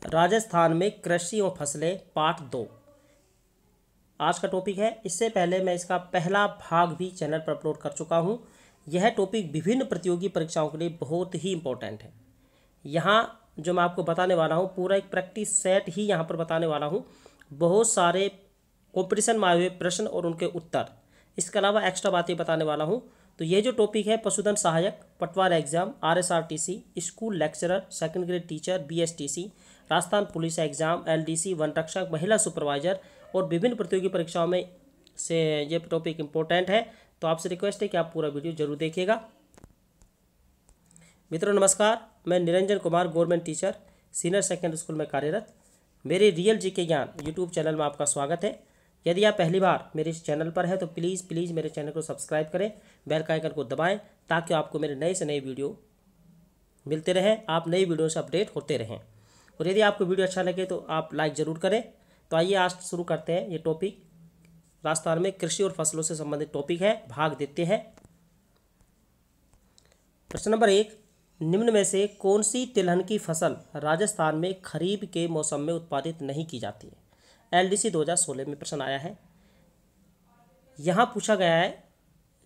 राजस्थान में कृषि और फसलें पार्ट 2 आज का टॉपिक है। इससे पहले मैं इसका पहला भाग भी चैनल पर अपलोड कर चुका हूं। यह टॉपिक विभिन्न प्रतियोगी परीक्षाओं के लिए बहुत ही इंपॉर्टेंट है। यहाँ जो मैं आपको बताने वाला हूँ पूरा एक प्रैक्टिस सेट ही यहाँ पर बताने वाला हूँ। बहुत सारे कॉम्पिटिशन में आए हुए प्रश्न और उनके उत्तर, इसके अलावा एक्स्ट्रा बातें बताने वाला हूँ। तो ये जो टॉपिक है पशुधन सहायक, पटवार exam, RSRTC, school lecturer, second grade teacher, BSTC, Rajasthan police exam, LDC, one रक्षक, महिला सुपरवाइजर और विभिन्न प्रतियोगी परीक्षाओं में से ये टॉपिक इंपॉर्टेंट है। तो आपसे रिक्वेस्ट है कि आप पूरा वीडियो जरूर देखिएगा। मित्रों नमस्कार, मैं Niranjan Kumar, government teacher, senior secondary school में कार्यरत। मेरे रियल जीके ज्ञान यूट्यूब चैनल में आपका स्वागत है। यदि आप पहली बार मेरे इस चैनल पर है तो प्लीज़ मेरे चैनल को सब्सक्राइब करें, बेल का आइकन को दबाएं ताकि आपको मेरे नए से नए वीडियो मिलते रहें, आप नई वीडियो से अपडेट होते रहें। और यदि आपको वीडियो अच्छा लगे तो आप लाइक ज़रूर करें। तो आइए आज शुरू करते हैं। ये टॉपिक राजस्थान में कृषि और फसलों से संबंधित टॉपिक है। भाग देते हैं। प्रश्न नंबर 1, निम्न में से कौन सी तिलहन की फसल राजस्थान में खरीफ के मौसम में उत्पादित नहीं की जाती है? LDC 2016 में प्रश्न आया है। यहाँ पूछा गया है,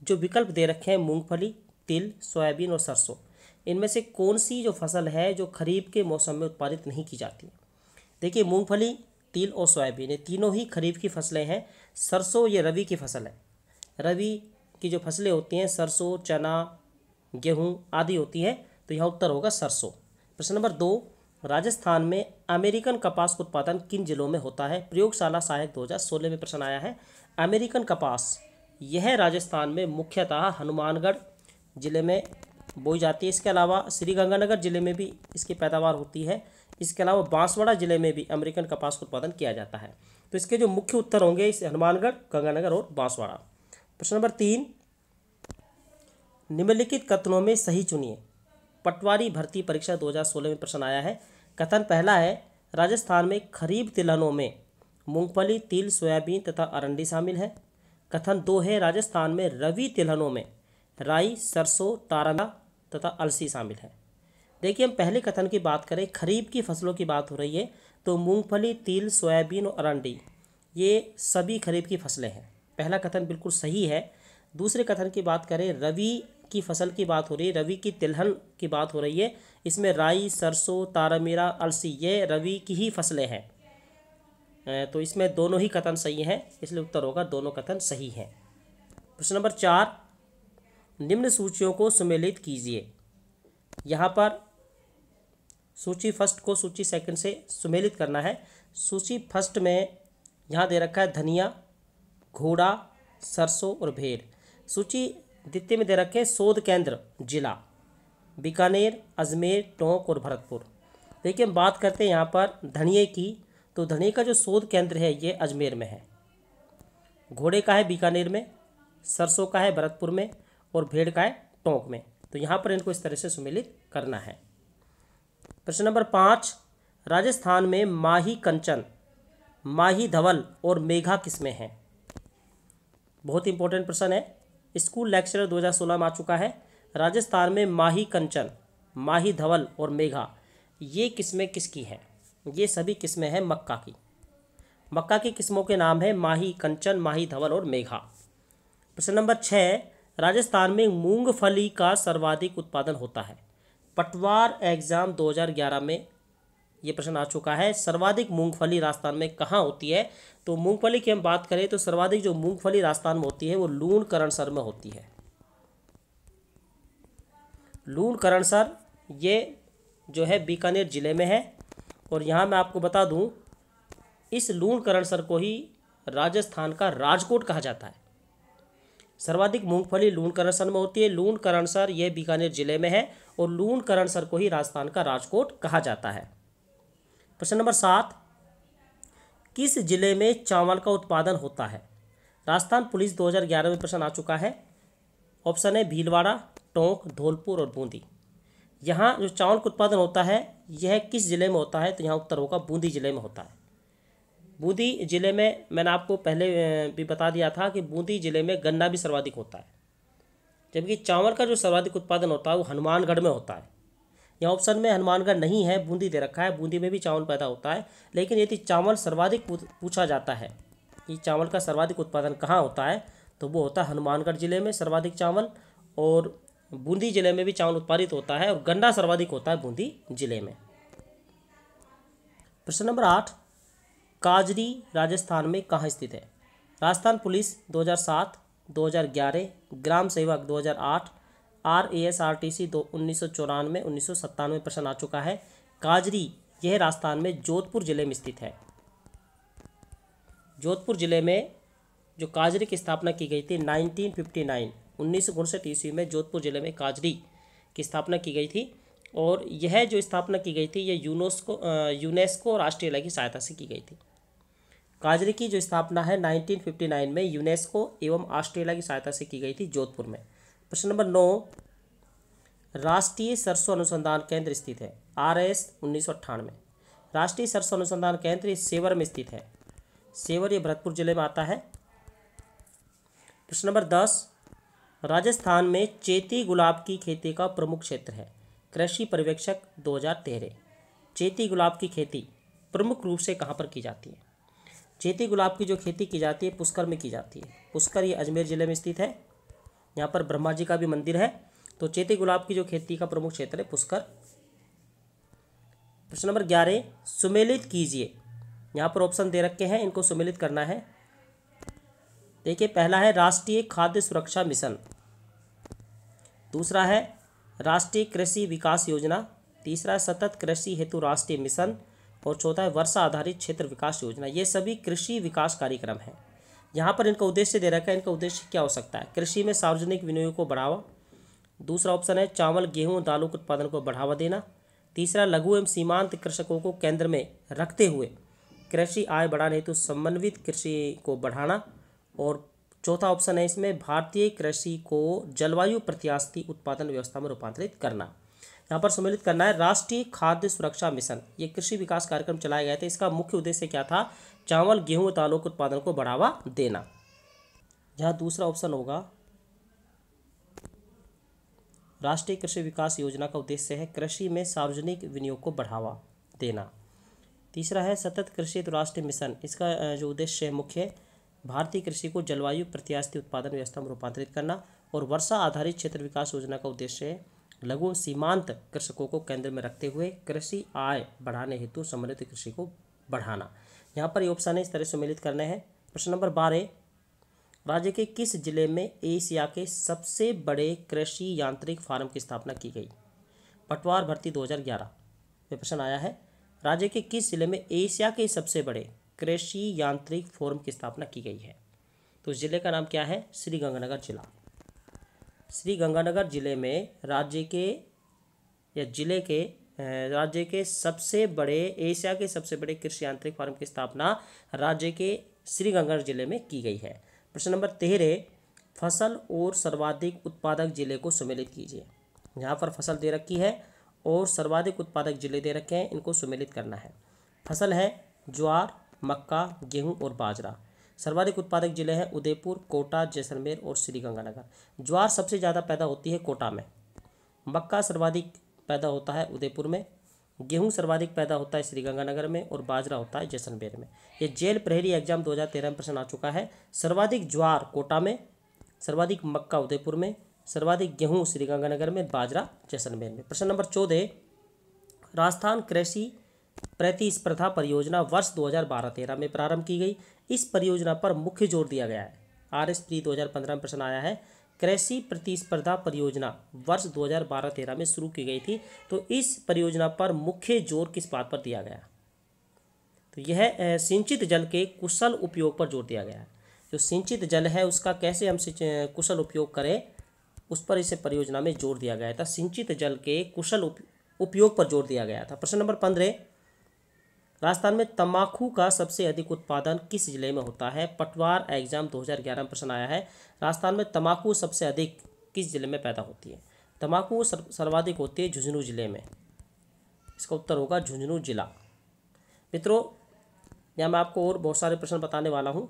जो विकल्प दे रखे हैं मूंगफली, तिल, सोयाबीन और सरसों, इनमें से कौन सी जो फसल है जो खरीफ के मौसम में उत्पादित नहीं की जाती है? देखिए, मूंगफली, तिल और सोयाबीन ये तीनों ही खरीफ की फसलें हैं। सरसों ये रबी की फसल है। रबी की जो फसलें होती हैं सरसों, चना, गेहूँ आदि होती हैं। तो यहाँ उत्तर होगा सरसों। प्रश्न नंबर 2, राजस्थान में अमेरिकन कपास का उत्पादन किन जिलों में होता है? प्रयोगशाला सहायक 2016 में प्रश्न आया है। अमेरिकन कपास यह राजस्थान में मुख्यतः हनुमानगढ़ जिले में बोई जाती है। इसके अलावा श्रीगंगानगर जिले में भी इसकी पैदावार होती है। इसके अलावा बांसवाड़ा जिले में भी अमेरिकन कपास का उत्पादन किया जाता है। तो इसके जो मुख्य उत्तर होंगे इस हनुमानगढ़, गंगानगर और बांसवाड़ा। प्रश्न नंबर 3, निम्नलिखित कथनों में सही चुनिए। पटवारी भर्ती परीक्षा 2016 में प्रश्न आया है। कथन पहला है, राजस्थान में खरीफ तिलहनों में मूंगफली, तिल, सोयाबीन तथा अरंडी शामिल है। कथन 2 है, राजस्थान में रबी तिलहनों में राई, सरसों, तारंगा तथा अलसी शामिल है। देखिए, हम पहले कथन की बात करें, खरीफ की फसलों की बात हो रही है, तो मूंगफली, तिल, सोयाबीन और अरंडी ये सभी खरीफ की फसलें हैं। पहला कथन बिल्कुल सही है। दूसरे कथन की बात करें, रबी की फसल की बात हो रही है, रबी की तिलहन की बात हो रही है। इसमें राई, सरसों, तारामीरा, अलसी ये रबी की ही फसलें हैं। तो इसमें दोनों ही कथन सही हैं, इसलिए उत्तर होगा दोनों कथन सही हैं। प्रश्न नंबर 4, निम्न सूचियों को सुमेलित कीजिए। यहाँ पर सूची फर्स्ट को सूची सेकंड से सुमेलित करना है। सूची फर्स्ट में यहाँ दे रखा है धनिया, घोड़ा, सरसों और भेड़। सूची द्वितीय में दे रखे हैं शोध केंद्र जिला बीकानेर, अजमेर, टोंक और भरतपुर। देखिए, हम बात करते हैं यहाँ पर धनिये की, तो धनिये का जो शोध केंद्र है ये अजमेर में है, घोड़े का है बीकानेर में, सरसों का है भरतपुर में और भेड़ का है टोंक में। तो यहाँ पर इनको इस तरह से सुमेलित करना है। प्रश्न नंबर 5, राजस्थान में माही कंचन, माही धवल और मेघा किस्में हैं? बहुत इंपॉर्टेंट प्रश्न है। स्कूल लेक्चरर 2016 में आ चुका है। राजस्थान में माही कंचन, माही धवल और मेघा ये किस्में किसकी हैं? ये सभी किस्में हैं मक्का की। मक्का की किस्मों के नाम है माही कंचन, माही धवल और मेघा। प्रश्न नंबर 6, राजस्थान में मूंगफली का सर्वाधिक उत्पादन होता है। पटवार एग्जाम 2011 में ये प्रश्न आ चुका है। सर्वाधिक मूंगफली राजस्थान में कहाँ होती है? तो मूंगफली की हम बात करें तो सर्वाधिक जो मूंगफली राजस्थान में होती है वो लूण करणसर में होती है। लूण करणसर ये जो है बीकानेर जिले में है। और यहाँ मैं आपको बता दूँ, इस लूण करणसर को ही राजस्थान का राजकोट कहा जाता है। सर्वाधिक मूंगफली लूण करणसर में होती है। लूण करणसर ये बीकानेर जिले में है और लूण करणसर को ही राजस्थान का राजकोट कहा जाता है। प्रश्न नंबर 7, किस जिले में चावल का उत्पादन होता है? राजस्थान पुलिस 2011 में प्रश्न आ चुका है। ऑप्शन है भीलवाड़ा, टोंक, धौलपुर और बूंदी। यहाँ जो चावल का उत्पादन होता है यह किस जिले में होता है? तो यहाँ उत्तर होगा बूंदी जिले में होता है। बूंदी जिले में मैंने आपको पहले भी बता दिया था कि बूंदी जिले में गन्ना भी सर्वाधिक होता है, जबकि चावल का जो सर्वाधिक उत्पादन होता है वो हनुमानगढ़ में होता है। यहाँ ऑप्शन में हनुमानगढ़ नहीं है, बूंदी दे रखा है, बूंदी में भी चावल पैदा होता है, लेकिन यदि चावल सर्वाधिक पूछा जाता है कि चावल का सर्वाधिक उत्पादन कहाँ होता है, तो वो होता है हनुमानगढ़ जिले में सर्वाधिक चावल, और बूंदी जिले में भी चावल उत्पादित होता है, और गन्ना सर्वाधिक होता है बूंदी जिले में। प्रश्न नंबर 8, काजरी राजस्थान में कहाँ स्थित है? राजस्थान पुलिस 2007, 2011, ग्राम सेवक 2008, RASRTC 1994, 1997 प्रश्न आ चुका है। काजरी यह राजस्थान में जोधपुर जिले में स्थित है। जोधपुर जिले में जो काजरी की स्थापना की गई थी 1959, 1959 ईस्वी में जोधपुर जिले में काजरी की स्थापना की गई थी, और यह जो स्थापना की गई थी यह यूनेस्को राष्ट्रीय इलाके की सहायता से की गई थी। काजरी की जो स्थापना है 1959 में यूनेस्को एवं ऑस्ट्रेलिया की सहायता से की गई थी जोधपुर में। प्रश्न नंबर 9, राष्ट्रीय सरसों अनुसंधान केंद्र स्थित है। RS 1998। राष्ट्रीय सरसों अनुसंधान केंद्र सेवर में स्थित है। सेवर ये भरतपुर जिले में आता है। प्रश्न नंबर 10, राजस्थान में चेती गुलाब की खेती का प्रमुख क्षेत्र है। कृषि पर्यवेक्षक 2013। चेती गुलाब की खेती प्रमुख रूप से कहाँ पर की जाती है? चेती गुलाब की जो खेती की जाती है पुष्कर में की जाती है। पुष्कर ये अजमेर जिले में स्थित है। यहाँ पर ब्रह्मा जी का भी मंदिर है। तो चेती गुलाब की जो खेती का प्रमुख क्षेत्र है पुष्कर। प्रश्न नंबर 11, सुमेलित कीजिए। यहाँ पर ऑप्शन दे रखे हैं, इनको सुमेलित करना है। देखिए, पहला है राष्ट्रीय खाद्य सुरक्षा मिशन, दूसरा है राष्ट्रीय कृषि विकास योजना, तीसरा है सतत कृषि हेतु राष्ट्रीय मिशन, और चौथा है वर्षा आधारित क्षेत्र विकास योजना। ये सभी कृषि विकास कार्यक्रम हैं। यहाँ पर इनका उद्देश्य दे रखा है। इनका उद्देश्य क्या हो सकता है? कृषि में सार्वजनिक विनियोग को बढ़ावा। दूसरा ऑप्शन है चावल, गेहूं, दालों के उत्पादन को बढ़ावा देना। तीसरा, लघु एवं सीमांत कृषकों को केंद्र में रखते हुए कृषि आय बढ़ाने हेतु समन्वित कृषि को बढ़ाना। और चौथा ऑप्शन है इसमें भारतीय कृषि को जलवायु प्रत्यास्थी उत्पादन व्यवस्था में रूपांतरित करना। यहाँ पर सम्मिलित करना है राष्ट्रीय खाद्य सुरक्षा मिशन। ये कृषि विकास कार्यक्रम चलाए गए थे। इसका मुख्य उद्देश्य क्या था? चावल, गेहूं, दालों के उत्पादन को बढ़ावा देना। यहाँ दूसरा ऑप्शन होगा राष्ट्रीय कृषि विकास योजना का उद्देश्य है कृषि में सार्वजनिक विनियोग को बढ़ावा देना। तीसरा है सतत कृषि हेतु राष्ट्रीय मिशन। इसका जो उद्देश्य है मुख्य भारतीय कृषि को जलवायु प्रत्यास्थी उत्पादन व्यवस्था में रूपांतरित करना। और वर्षा आधारित क्षेत्र विकास योजना का उद्देश्य है लघु सीमांत कृषकों को केंद्र में रखते हुए कृषि आय बढ़ाने हेतु समन्वित कृषि को बढ़ाना। यहाँ पर ये ऑप्शन है इस तरह सम्मिलित करने हैं। प्रश्न नंबर 12, राज्य के किस जिले में एशिया के सबसे बड़े कृषि यांत्रिक फार्म की स्थापना की गई? पटवार भर्ती 2011 में प्रश्न आया है। राज्य के किस जिले में एशिया के सबसे बड़े कृषि यांत्रिक फार्म की स्थापना की गई है? तो उस जिले का नाम क्या है? श्री गंगानगर जिला। श्री गंगानगर जिले में राज्य के सबसे बड़े एशिया के सबसे बड़े कृषि यांत्रिक फार्म की स्थापना राज्य के श्री गंगानगर जिले में की गई है। प्रश्न नंबर 13, फसल और सर्वाधिक उत्पादक जिले को सम्मिलित कीजिए। यहाँ पर फसल दे रखी है और सर्वाधिक उत्पादक जिले दे रखे हैं, इनको सम्मिलित करना है। फसल है ज्वार, मक्का, गेहूं और बाजरा। सर्वाधिक उत्पादक जिले हैं उदयपुर, कोटा, जैसलमेर और श्री गंगानगर। ज्वार सबसे ज़्यादा पैदा होती है कोटा में, मक्का सर्वाधिक पैदा होता है उदयपुर में, गेहूं सर्वाधिक पैदा होता है श्री गंगानगर में, और बाजरा होता है जैसलमेर में। ये जेल प्रहरी एग्जाम 2013 में प्रश्न आ चुका है। सर्वाधिक ज्वार कोटा में, सर्वाधिक मक्का उदयपुर में, सर्वाधिक गेहूं श्री गंगानगर में, बाजरा जैसलमेर में। प्रश्न नंबर 14, राजस्थान कृषि प्रतिस्पर्धा परियोजना वर्ष 2012-13 में प्रारंभ की गई। इस परियोजना पर मुख्य जोर दिया गया है। RS प्री 2015 में प्रश्न आया है। कृषि प्रतिस्पर्धा परियोजना वर्ष 2012-13 में शुरू की गई थी, तो इस परियोजना पर मुख्य जोर किस बात पर दिया गया? तो यह सिंचित जल के कुशल उपयोग पर जोर दिया गया है। जो सिंचित जल है उसका कैसे हम कुशल उपयोग करें, उस पर इस परियोजना में जोर दिया गया था। सिंचित जल के कुशल उपयोग पर जोर दिया गया था। प्रश्न नंबर 15, राजस्थान में तंबाकू का सबसे अधिक उत्पादन किस जिले में होता है? पटवार एग्जाम 2011 में प्रश्न आया है। राजस्थान में तंबाकू सबसे अधिक किस जिले में पैदा होती है? तंबाकू सर्वाधिक होती है झुंझुनू जिले में। इसका उत्तर होगा झुंझुनू जिला। मित्रों, यहाँ मैं आपको और बहुत सारे प्रश्न बताने वाला हूँ।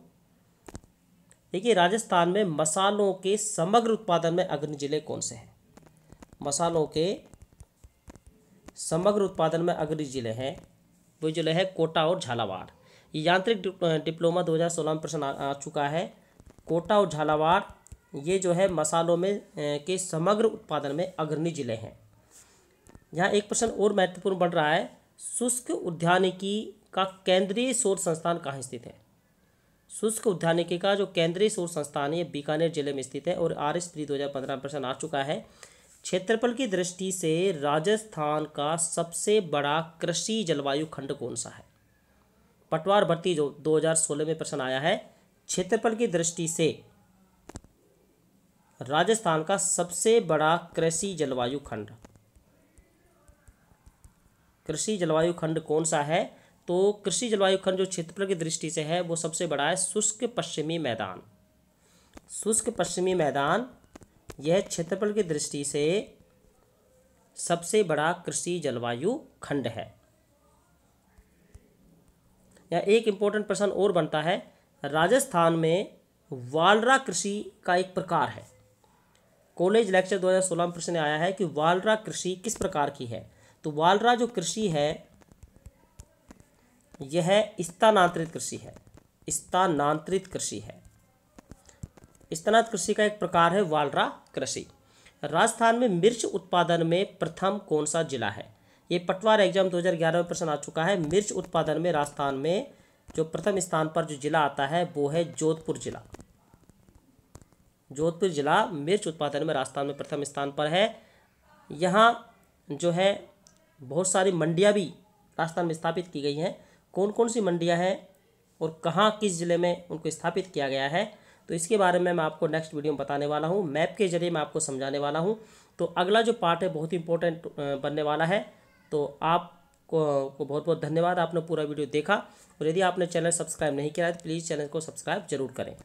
देखिए, राजस्थान में मसालों के समग्र उत्पादन में अग्रणी जिले कौन से हैं? मसालों के समग्र उत्पादन में अग्रणी जिले हैं, वो जिले हैं कोटा और झालावाड़। ये यांत्रिक डिप्लोमा 2016 में प्रश्न आ चुका है। कोटा और झालावाड़ ये जो है मसालों में के समग्र उत्पादन में अग्रणी जिले हैं। यहाँ एक प्रश्न और महत्वपूर्ण बन रहा है, शुष्क उद्यानिकी का केंद्रीय शोध संस्थान कहाँ स्थित है? शुष्क उद्यानिकी का जो केंद्रीय शोध संस्थान है ये बीकानेर जिले में स्थित है। और RS3 2015 में प्रश्न आ चुका है, क्षेत्रफल की दृष्टि से राजस्थान का सबसे बड़ा कृषि जलवायु खंड कौन सा है? पटवार भर्ती जो 2016 में प्रश्न आया है, क्षेत्रफल की दृष्टि से राजस्थान का सबसे बड़ा कृषि जलवायु खंड कौन सा है? तो कृषि जलवायु खंड जो क्षेत्रफल की दृष्टि से है वो सबसे बड़ा है शुष्क पश्चिमी मैदान। शुष्क पश्चिमी मैदान यह क्षेत्रफल की दृष्टि से सबसे बड़ा कृषि जलवायु खंड है। यहाँ एक इम्पोर्टेंट प्रश्न और बनता है, राजस्थान में वालरा कृषि का एक प्रकार है। कॉलेज लेक्चर 2016 में प्रश्न आया है कि वालरा कृषि किस प्रकार की है? तो वालरा जो कृषि है यह स्थानांतरित कृषि है। स्थानांतरित कृषि का एक प्रकार है वालरा कृषि। राजस्थान में मिर्च उत्पादन में प्रथम कौन सा जिला है? ये पटवार एग्जाम 2011 में प्रश्न आ चुका है। मिर्च उत्पादन में राजस्थान में जो प्रथम स्थान पर जो जिला आता है वो है जोधपुर जिला। जोधपुर जिला मिर्च उत्पादन में राजस्थान में प्रथम स्थान पर है। यहाँ जो है बहुत सारी मंडियाँ भी राजस्थान में स्थापित की गई हैं। कौन कौन सी मंडियाँ हैं और कहाँ किस ज़िले में उनको स्थापित किया गया है, तो इसके बारे में मैं आपको नेक्स्ट वीडियो में बताने वाला हूँ। मैप के जरिए मैं आपको समझाने वाला हूँ। तो अगला जो पार्ट है बहुत ही इंपॉर्टेंट बनने वाला है। तो आपको बहुत बहुत धन्यवाद, आपने पूरा वीडियो देखा। और यदि आपने चैनल सब्सक्राइब नहीं किया है तो प्लीज़ चैनल को सब्सक्राइब जरूर करें।